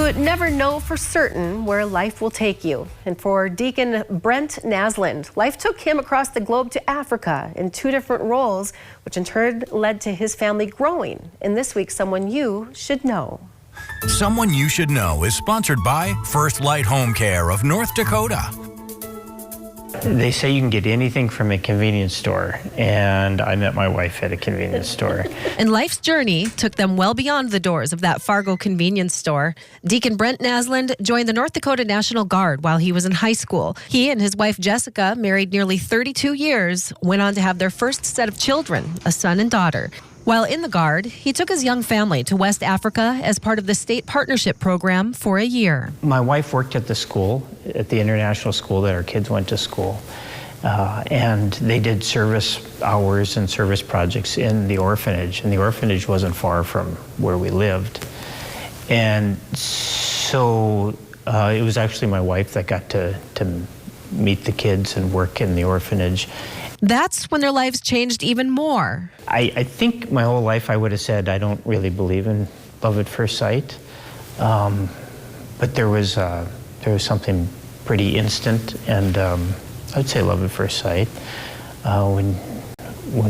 You never know for certain where life will take you. And for Deacon Brent Naslund, life took him across the globe to Africa in 2 different roles, which in turn led to his family growing. And this week, Someone You Should Know. Someone You Should Know is sponsored by First Light Home Care of North Dakota. They say you can get anything from a convenience store, and I met my wife at a convenience store. And life's journey took them well beyond the doors of that Fargo convenience store. Deacon Brent Naslund joined the North Dakota National Guard while he was in high school. He and his wife Jessica, married nearly 32 years, went on to have their first set of children, a son and daughter. While in the Guard, he took his young family to West Africa as part of the state partnership program for a year. My wife worked at the school, at the international school that our kids went to school, and they did service hours and service projects in the orphanage, and the orphanage wasn't far from where we lived. And so it was actually my wife that got to meet the kids and work in the orphanage. That's when their lives changed even more. I think my whole life I would have said I don't really believe in love at first sight, but there was something pretty instant, and I would say love at first sight when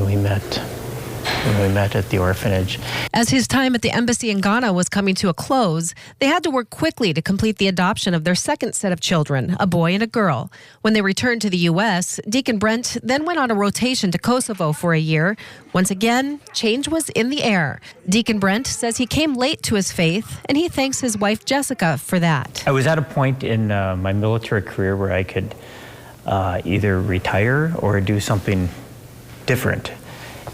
we met at the orphanage. As his time at the embassy in Ghana was coming to a close, they had to work quickly to complete the adoption of their second set of children, a boy and a girl. When they returned to the U.S., Deacon Brent then went on a rotation to Kosovo for a year. Once again, change was in the air. Deacon Brent says he came late to his faith, and he thanks his wife Jessica for that. I was at a point in my military career where I could either retire or do something different.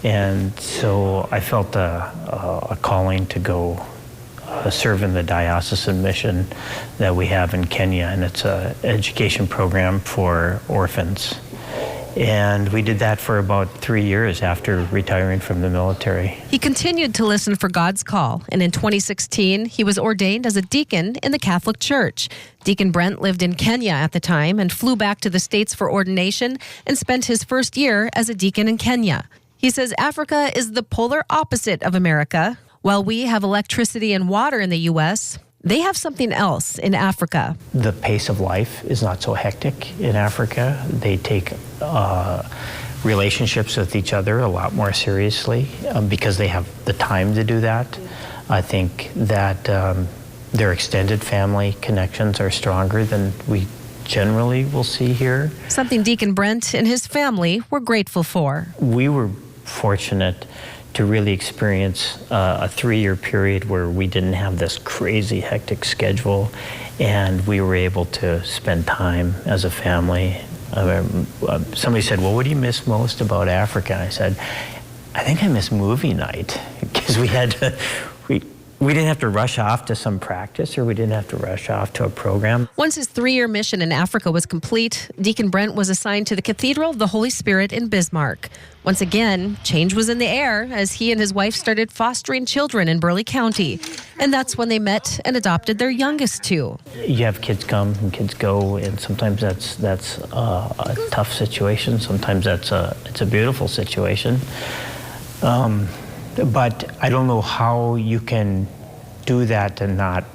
And so I felt a calling to go serve in the diocesan mission that we have in Kenya, and it's an education program for orphans. And we did that for about 3 years after retiring from the military. He continued to listen for God's call, and in 2016, he was ordained as a deacon in the Catholic Church. Deacon Brent lived in Kenya at the time and flew back to the States for ordination and spent his first year as a deacon in Kenya. He says Africa is the polar opposite of America. While we have electricity and water in the U.S., they have something else in Africa. The pace of life is not so hectic in Africa. They take relationships with each other a lot more seriously because they have the time to do that. I think that their extended family connections are stronger than we generally will see here. Something Deacon Brent and his family were grateful for. We were fortunate to really experience a 3-year period where we didn't have this crazy hectic schedule, and we were able to spend time as a family. Somebody said, well, what do you miss most about Africa? I said, I think I miss movie night, because we didn't have to rush off to some practice, or we didn't have to rush off to a program. Once his 3-year mission in Africa was complete, Deacon Brent was assigned to the Cathedral of the Holy Spirit in Bismarck. Once again, change was in the air as he and his wife started fostering children in Burleigh County. And that's when they met and adopted their youngest 2. You have kids come and kids go, and sometimes that's a tough situation. Sometimes it's a beautiful situation. But I don't know how you can do that and not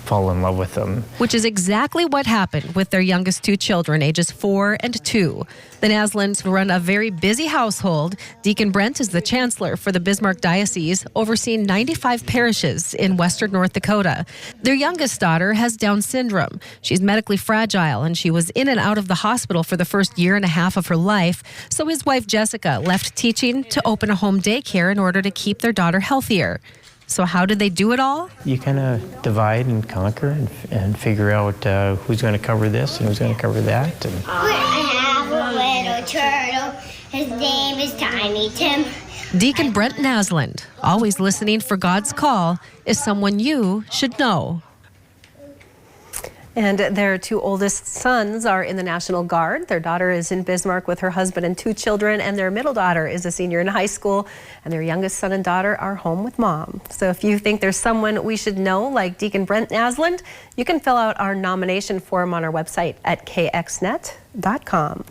fall in love with them. Which is exactly what happened with their youngest 2 children, ages 4 and 2. The Naslunds run a very busy household. Deacon Brent is the chancellor for the Bismarck Diocese, overseeing 95 parishes in western North Dakota. Their youngest daughter has Down syndrome. She's medically fragile, and she was in and out of the hospital for the first 1.5 years of her life. So his wife Jessica left teaching to open a home daycare in order to keep their daughter healthier. So how did they do it all? You kind of divide and conquer and figure out who's going to cover this and who's going to cover that. I have a little turtle. His name is Tiny Tim. Deacon Brent Naslund, always listening for God's call, is someone you should know. And their 2 oldest sons are in the National Guard. Their daughter is in Bismarck with her husband and 2 children, and their middle daughter is a senior in high school, and their youngest son and daughter are home with mom. So if you think there's someone we should know, like Deacon Brent Naslund, you can fill out our nomination form on our website at kxnet.com.